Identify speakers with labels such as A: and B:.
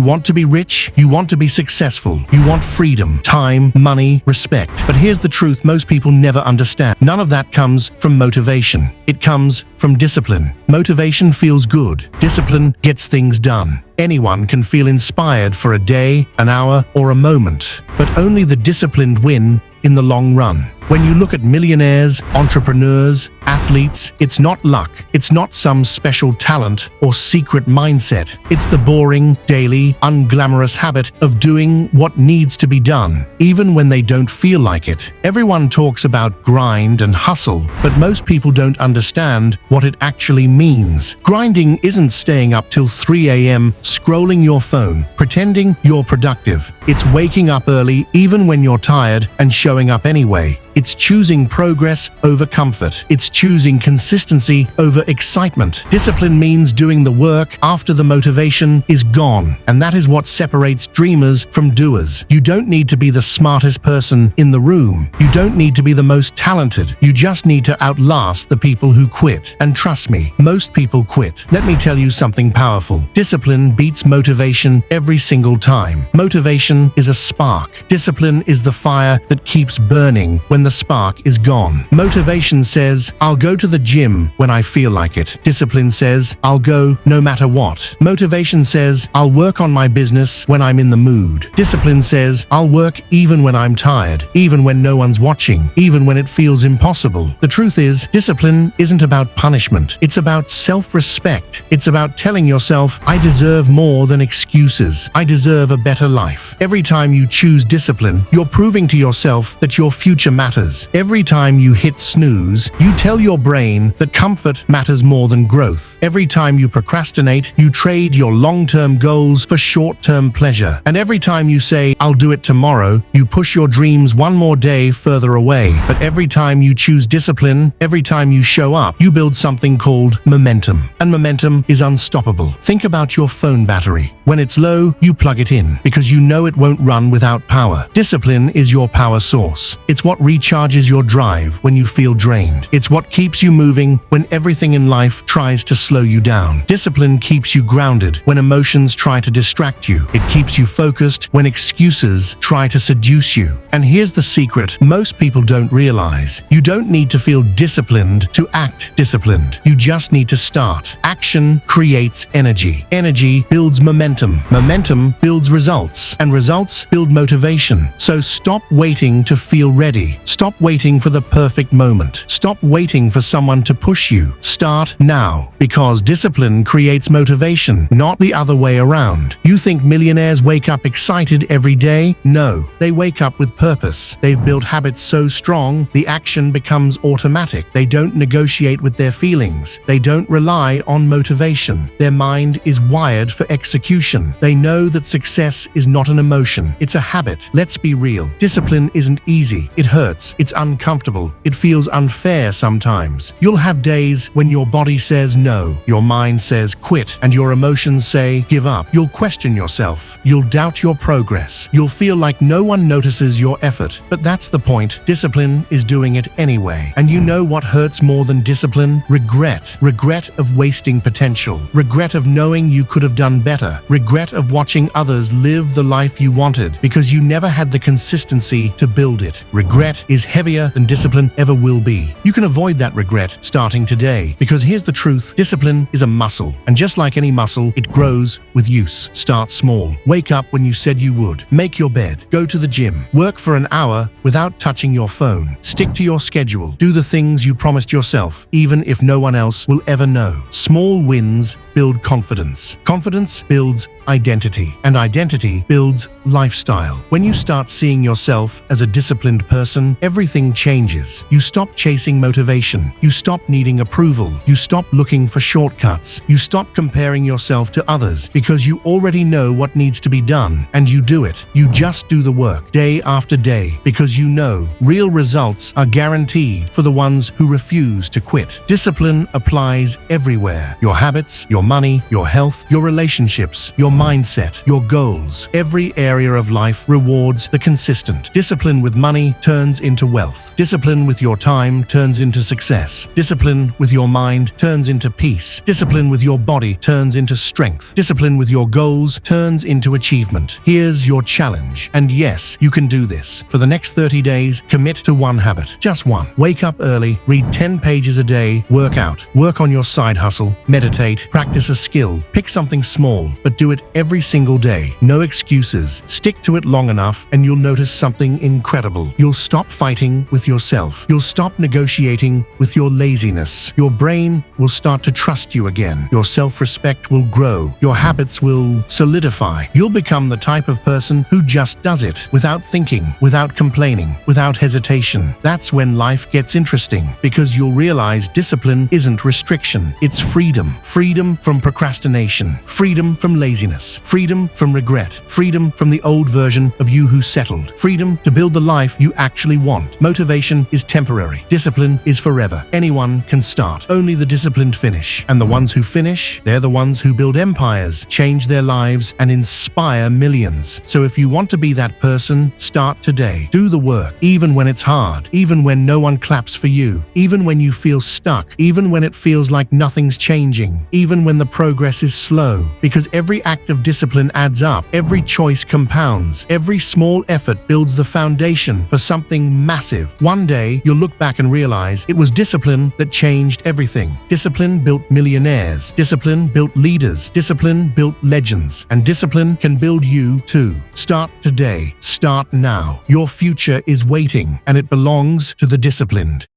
A: want to be rich, you want to be successful, you want freedom, time, money, respect. But here's the truth most people never understand. None of that comes from motivation. It comes from discipline. Motivation feels good. Discipline gets things done. Anyone can feel inspired for a day, an hour, or a moment, but only the disciplined win in the long run. When you look at millionaires, entrepreneurs, athletes, it's not luck. It's not some special talent or secret mindset. It's the boring, daily, unglamorous habit of doing what needs to be done, even when they don't feel like it. Everyone talks about grind and hustle, but most people don't understand what it actually means. Grinding isn't staying up till 3 a.m. scrolling your phone, pretending you're productive. It's waking up early even when you're tired and showing up anyway. It's choosing progress over comfort. It's choosing consistency over excitement. Discipline means doing the work after the motivation is gone, and that is what separates dreamers from doers. You don't need to be the smartest person in the room. You don't need to be the most talented. You just need to outlast the people who quit. And trust me, most people quit. Let me tell you something powerful. Discipline beats motivation every single time. Motivation is a spark. Discipline is the fire that keeps burning when the spark is gone. Motivation says, I'll go to the gym when I feel like it. Discipline says, I'll go no matter what. Motivation says, I'll work on my business when I'm in the mood. Discipline says, I'll work even when I'm tired, even when no one's watching, even when it feels impossible. The truth is, discipline isn't about punishment. It's about self-respect. It's about telling yourself, I deserve more than excuses. I deserve a better life. Every time you choose discipline, you're proving to yourself that your future matters. Every time you hit snooze, you tell your brain that comfort matters more than growth. Every time you procrastinate, you trade your long-term goals for short-term pleasure. And every time you say, I'll do it tomorrow, you push your dreams one more day further away. But every time you choose discipline, every time you show up, you build something called momentum. And momentum is unstoppable. Think about your phone battery. When it's low, you plug it in because you know it won't run without power. Discipline is your power source. It's what recharges your drive when you feel drained. It's what keeps you moving when everything in life tries to slow you down. Discipline keeps you grounded when emotions try to distract you. It keeps you focused when excuses try to seduce you. And here's the secret most people don't realize. You don't need to feel disciplined to act disciplined. You just need to start. Action creates energy. Energy builds momentum. Momentum builds results. And results build motivation. So stop waiting to feel ready. Stop waiting for the perfect moment. Stop waiting for someone to push you. Start now, because discipline creates motivation, not the other way around. You think millionaires wake up excited every day? No, they wake up with purpose. They've built habits so strong, the action becomes automatic. They don't negotiate with their feelings. They don't rely on motivation. Their mind is wired for execution. They know that success is not an emotion, it's a habit. Let's be real. Discipline isn't easy. It hurts. It's uncomfortable. It feels unfair sometimes. You'll have days when your body says no, your mind says quit, and your emotions say give up. You'll question yourself. You'll doubt your progress. You'll feel like no one notices your effort. But that's the point. Discipline is doing it anyway. And you know what hurts more than discipline? Regret. Regret of wasting potential. Regret of knowing you could have done better. Regret of watching others live the life you wanted because you never had the consistency to build it. Regret is heavier than discipline ever will be. You can avoid that regret starting today, because here's the truth. Discipline is a muscle, and just like any muscle, it grows with use. Start small. Wake up when you said you would. Make your bed. Go to the gym. Work for an hour without touching your phone. Stick to your schedule. Do the things you promised yourself, even if no one else will ever know. Small wins build confidence. Confidence builds identity, and identity builds lifestyle. When you start seeing yourself as a disciplined person, everything changes. You stop chasing motivation. You stop needing approval. You stop looking for shortcuts. You stop comparing yourself to others because you already know what needs to be done, and you do it. You just do the work day after day because you know real results are guaranteed for the ones who refuse to quit. Discipline applies everywhere. Your habits, your money, your health, your relationships, your mindset, your goals. Every area of life rewards the consistent. Discipline with money turns into wealth. Discipline with your time turns into success. Discipline with your mind turns into peace. Discipline with your body turns into strength. Discipline with your goals turns into achievement. Here's your challenge. And yes, you can do this. For the next 30 days, commit to one habit. Just one. Wake up early, read 10 pages a day, work out, work on your side hustle, meditate, practice a skill, pick something small, but do it every single day. No excuses. Stick to it long enough and you'll notice something incredible. You'll stop fighting with yourself. You'll stop negotiating with your laziness. Your brain will start to trust you again. Your self-respect will grow. Your habits will solidify. You'll become the type of person who just does it without thinking, without complaining, without hesitation. That's when life gets interesting because you'll realize discipline isn't restriction. It's freedom. Freedom from procrastination. Freedom from laziness. Freedom from regret. Freedom from the old version of you who settled. Freedom to build the life you actually want. Motivation is temporary. Discipline is forever. Anyone can start. Only the disciplined finish. And the ones who finish, they're the ones who build empires, change their lives, and inspire millions. So if you want to be that person, start today. Do the work, even when it's hard, even when no one claps for you, even when you feel stuck, even when it feels like nothing's changing, even when the progress is slow. Because every act of discipline adds up. Every choice compounds. Every small effort builds the foundation for something massive. One day, you'll look back and realize it was discipline that changed everything. Discipline built millionaires. Discipline built leaders. Discipline built legends. And discipline can build you too. Start today. Start now. Your future is waiting, and it belongs to the disciplined.